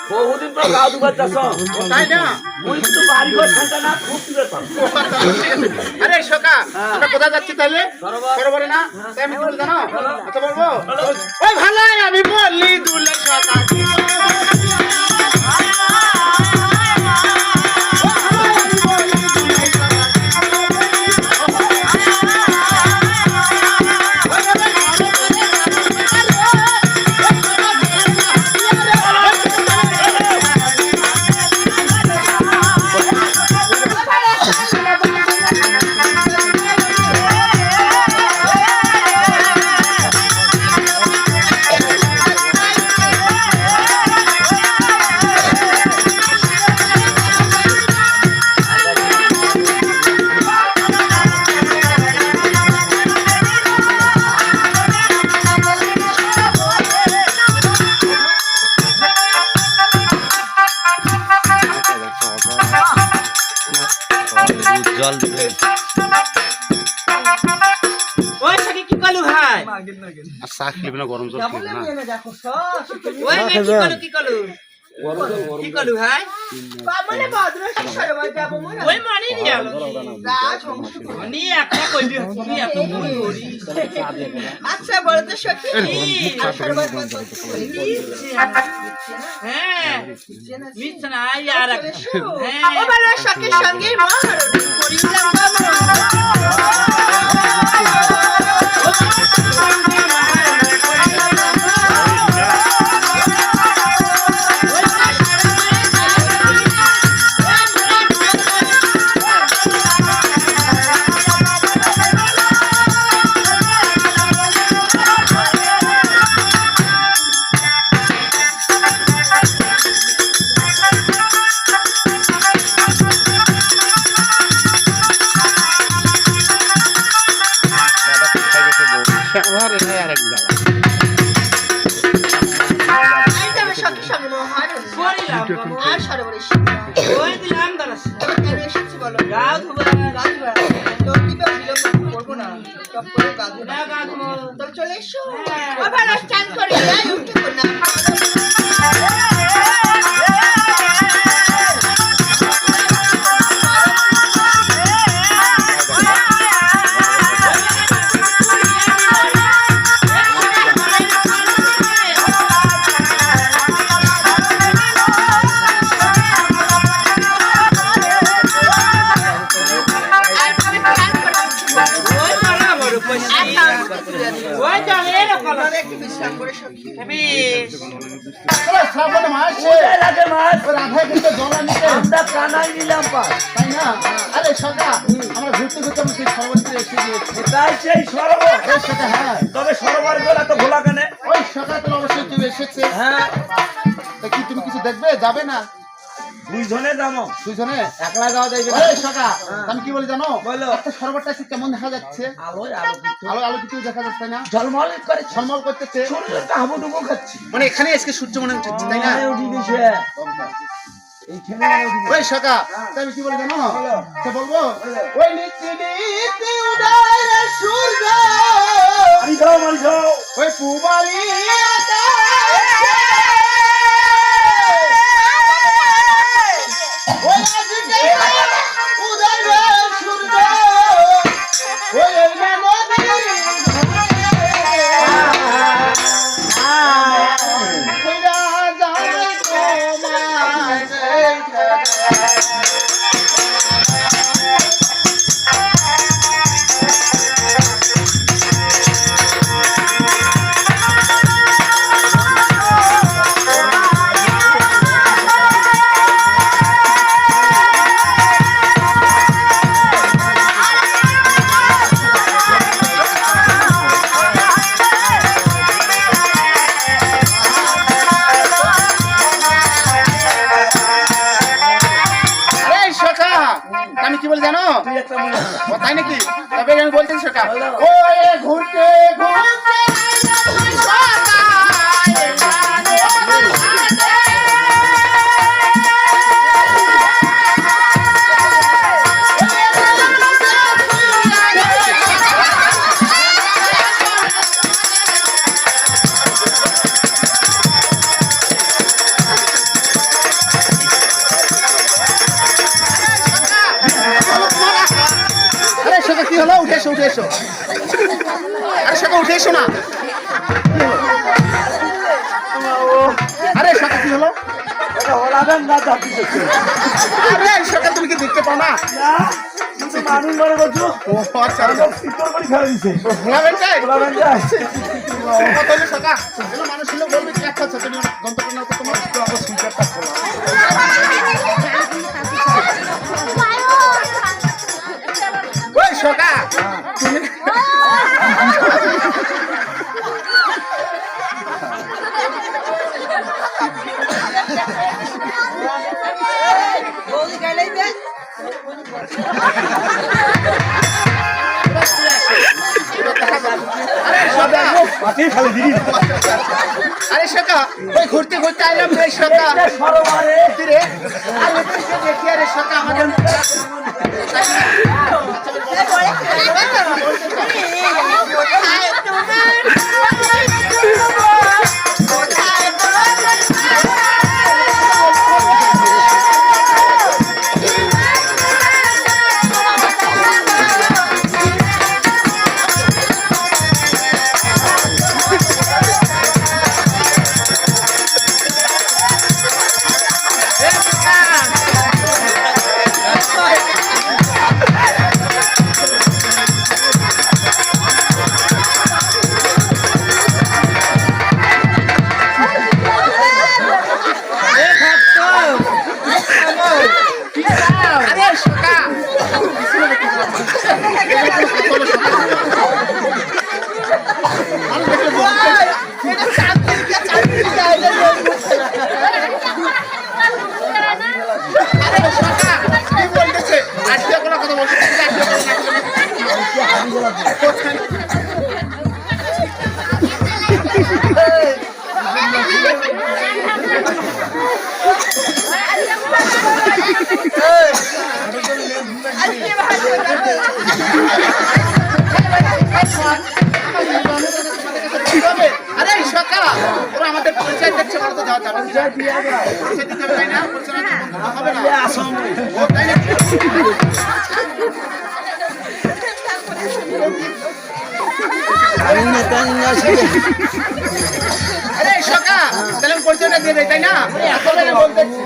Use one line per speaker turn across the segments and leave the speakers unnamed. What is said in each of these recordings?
বহুদিন পর গা দুবার যাচ্ছ
তাই না?
ওই তো বাড়ি ঘর ঠান্ডা না খুব দিবে তো
আরে সকা আমরা কোথায় যাচ্ছি তাহলে? সরোবরে না? তাই আমি কি বলি জানো? আচ্ছা বলবো ওই ভালাই আমি বললি দুলে সকা
জল দিলে
ওই সাকি কি কলু ভাই
আর চা খেলবি না গরম জল খেলবি না
ওই মে কি কলু কি কলু ভাই
মানে বাদরাশি সরোবর যাব মনে
ওই মানি গেল নি একটা কইবি তুমি এত মুই করি
আচ্ছা বড় তো সখী সরোবর কত
হ্যাঁ মিছ না यार হ্যাঁ
ও বড় সখীর সঙ্গে মহারণী করিলাম আর সরোবরে
ওই দিলাম দাঁড়াস
কেন এসেছি বলো
গাও ধুবা
তোর কি বিলম্ব করবো না সব করে গাধু
না গা ধুবো
তোর চলে এসো আবার স্ট্যান্ড করে যাই উঠে না
ওই চলে কলম
একটু বিশ্রাম করে সখী
শ্রাবণ মাস
কোথায় লাগে মাছ
রাধা কিন্তু জল আনতে
আমরা কানাই নিলাম পা
তাই না? আরে সকা আমরা ঘুরতে ঘুরতে আমরা সেই সরোবরে এসে গিয়েছি।
তাই সেই সরোবর
ওই সকা হ্যাঁ
তবে সরোবর গোলা তো ঘোলা কেনে
ওই সকা তো অবশ্যই তুমি এসেছে
হ্যাঁ
তা কি তুমি কিছু দেখবে যাবে না
দুইজনে যাবো
দুইজনে?
একলা যাওয়া যাইবে না
ওই সকা আমি কি বলি জানো?
বলো।
একটা সরোবরটা আজকে কেমন দেখা যাচ্ছে?
আলোয় আলোকিত
আলো আলো কিছু দেখা যাচ্ছে না?
ঝলমল করে
ঝলমল করতেছে
সূর্যটা হাবুডুবু খাচ্ছি
মানে এখানে আজকে সূর্য মনে উঠছে তাই না?
উঠি দিছে এইখানে উঠি
ওই সকা তা আমি কি বলি জানো? তো বলবো ওই নিচে নিচে উদয় সূর্য
মারি যাও
ওই পুবালি ওই আজকে উদয় সূর্য ওই আমি কি বলি জানো? তাই নাকি? তবে আমি বলছি সকা ওই ঘুরতে ঘুরতে কি হলো? উঠে এসো, উঠে এসো। আরে সকা উঠে এসো না। আরে সকা কি হলো?
এটা হলাবেন না যাচ্ছে
আরে সকা তুমি কি দেখতে পাও না?
না কিন্তু মানুষ মনে করছো
ও আচ্ছা
আমাদের শীতল করে খেলা দিছে
ভোলাবেন চাই?
হলাবেন যায়
তাহলে সকা এগুলো মানুষ ছিল বলবে কি আচ্ছা আচ্ছা তুমি গন্তব্য নাও তো তোমার
তো আবার সুইটারটা খোলা
ওই সকা তুমি
বৌদি গাইলেই দে
মাটি খালি দিদি
আরে সকা ওই ঘুরতে ঘুরতে আইলাম রে সকা
সরোবরে
রে আরে দেখি আরে সকা আমাদের আরে সকা ওরা আমাদের পরিচয় দেখছে বলে তো যাওয়া যাবে না। পরিচয় দিতে হবে না, পরিচয় হবে না। ও তাই না? আরে সকা তাহলে আমি পরিচয়টা দিয়ে দেই তাই না? আসলে আমি বলতেছি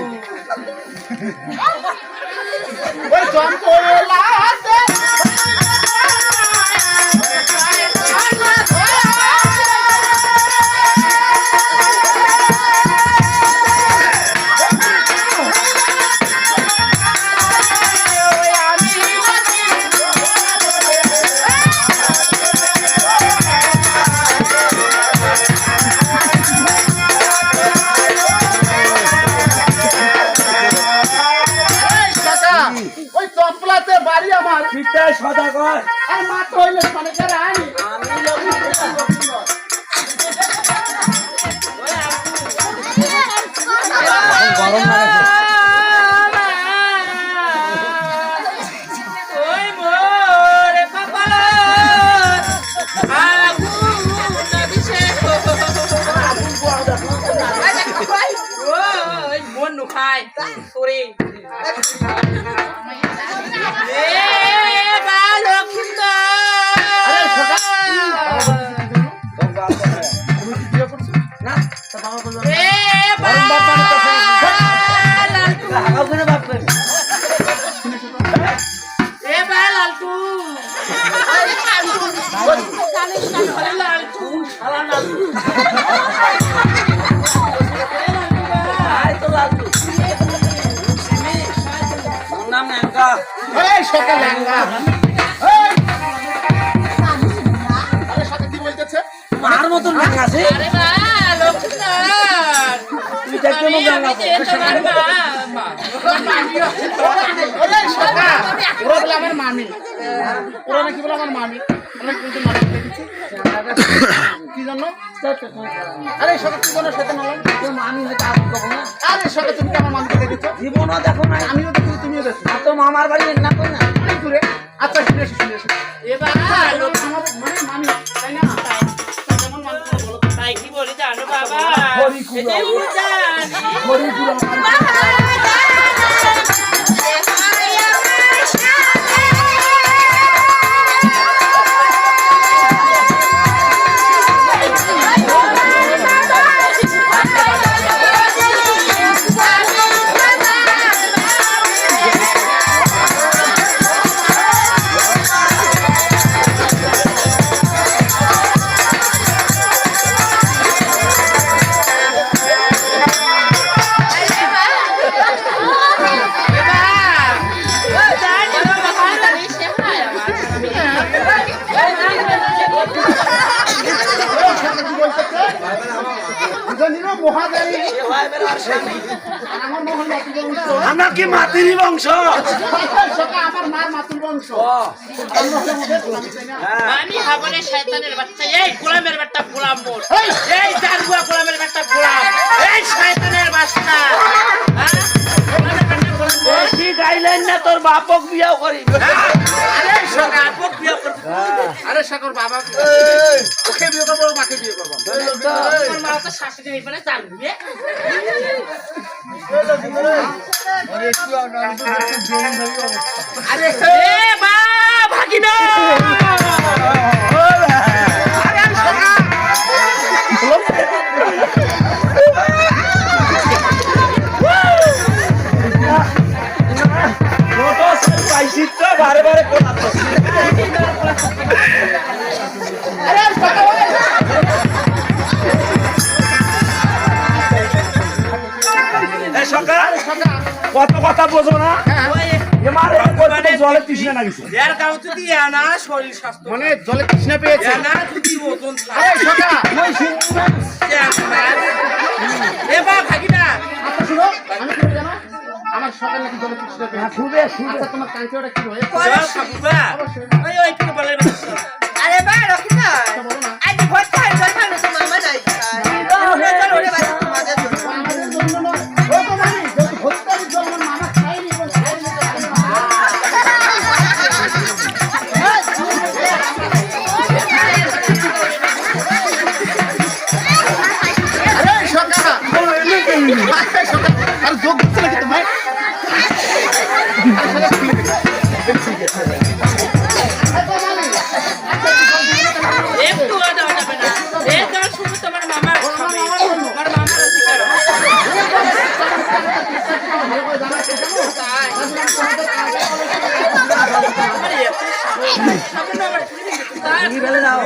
ওই জম্পলাতে ওই চপলাতে বাড়ি আমার
শীতটাই সদা কর
আর মাত্র হইলে সনেকের আইনি
গরম লাগে
ওই মোরে কপালে আগুন দিছে ওই মন নুখাই সরি এ বালক
আরে সকা
তুমি কি বিয়ে করছো না তা বাবা বললো
এ
হাগাও করে বাপ করে
এ লালটু লালটু শালা লালটু
আই তো লাগু ওর নাম নাঙ্গা
এই সকা লেঙ্গা এই আরে সকা কি বলতেছে?
মার মতন নাঙ্গা আছে
আরে বা লক্ষ্মীনাথ
তুই দেখতে মো গঙ্গা
ওরে সকা ওরা বলে আমার মামি ওরা নাকি বলে আমার মামি আমরা কিন্তু মামি দেখেছি কি জন্য? আরে সকা কি জন্য সেটা মানলাম
তোর মামি হয়তো আপনি কখন না
আরে সকা তুমি কি আমার মামিকে দেখেছো?
জীবনও দেখো না
আমিও দেখেছি তুমিও দেখছো
আর তো মামার বাড়ি না কই না
অনেক দূরে আচ্ছা শুনে এসো শুনে এসো
এবার
আমাদের মানে মামি তাই না কেমন মানুষ বলো তো?
তাই কি বলি জানো বাবা
হরিকুল
এই যে উড়ান
হরিপুর
বাবা
ধনীর মহাদারি
সে হয় এবার আর স্বামী।
আর আমার মহল মাতুল বংশ
আমরা কি মাতিরি বংশ?
সকা আমার মার মাতুল বংশ আমি চাই না
আমি হাবলে শয়তানের বাচ্চা এই গোলামের বাচ্চা গোলাম মোর এই জারগুয়া গোলামের বাচ্চা গোলাম এই শয়তানের বাচ্চা হ্যাঁ গোলামের বাচ্চা গোলাম মোর।
বেশি গাইলেন না তোর বাপক বিয়াও করি।
আরে সকা আপক বিয়া করতে
আরে সাগর বাবা ওকে বিয়ে করবো ওর মাকে বিয়ে করবো
আমার মা তো শাশুড়ি নেই মানে জান বিয়ে
আরে
এ মা ভাগিনা আরে সকা
পাইছিটা বারে বারে কোলাতো। এই সকাল কত কথা বোঝো না? এমারে কোথায় জলে তৃষ্ণা লাগিছে।
এর গাও যদি আনা শরীর স্বাস্থ্য
মানে জলে কৃষ্ণ পেয়েছে
না যদি ওজন
আরে সকা
এ মা ভাগিনা
আচ্ছা শুনো আমি কি জানো আমার সকাল নাকি জলে কৃষ্ণ পেয়েছে
শুবে
আচ্ছা তোমার কাঞ্চিটা কি হয়েছে
জল সাবুবা ওই ওই কি বলে বাচ্চা
আরে বা রকিনা আজ ভোট খাই তো মামা নাই ওরে চল ওরে বাড়ি মজা চল
আমাদের জন্য নয় ও তো মানে যদি ভোটটার জন্য মামা খাইনি এবং খাইনি আরে সকা আর যোগ দিচ্ছে নাকি তোমার
একটু দেওয়া যাবে না এই দেওয়ার শুধু তোমার মামার খাবে তোমার মামার অধিকার
ভেঙে ফেলে দাও,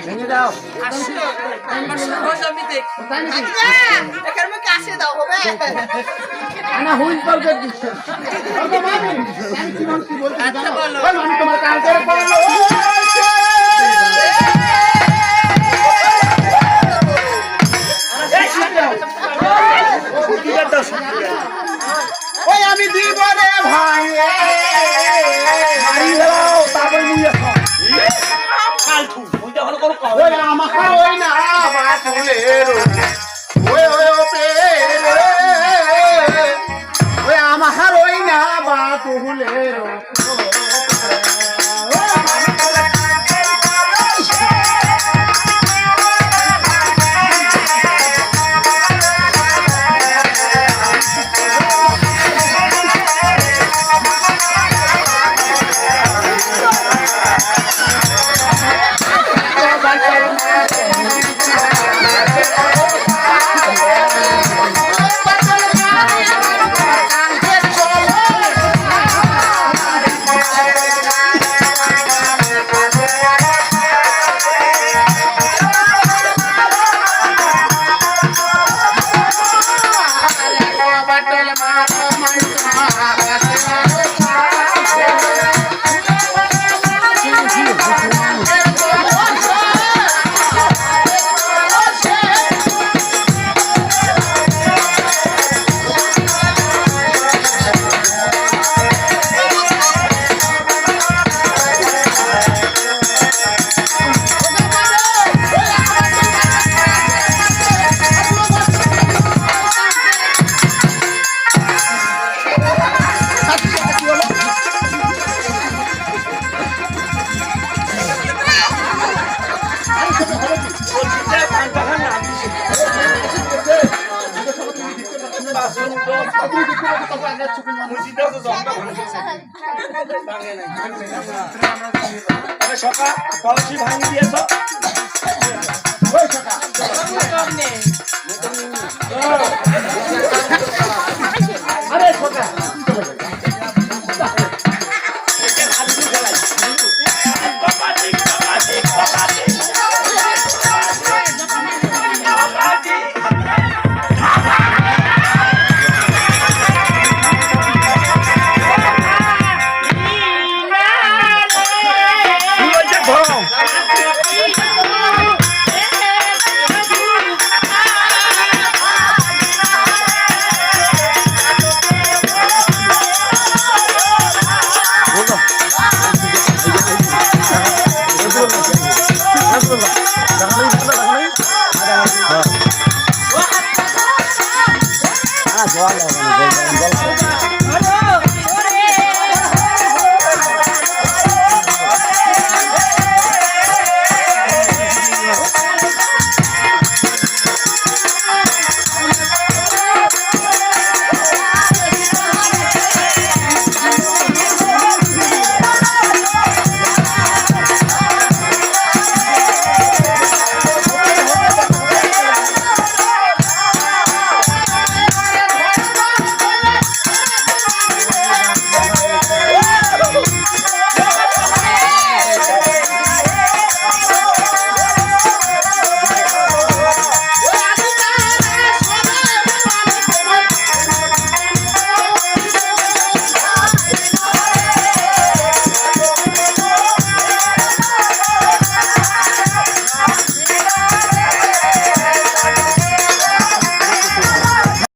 ভেঙে দাও।
আমার সাহস আমি দেখি
এখানে মুখ কাছে দাও হবে
আনা হুইল করবে দিচ্ছে ও তো মানে আমি কি বলছি বলছি
আচ্ছা বলো
আমি তোমার কালকে বললো ওই আমি দিব রে ভাই
মারি দাও, তারপরে নিয়ে আসো। ফালতু, ওইটা হলো কোনো কথা।
ওই আমাকে ওই না বাতুলের ওই ওই ও পেরে ওই আমার ওই না বাতুলের
সকা কলসি ভাঙি দিয়েছ।
ওই সকা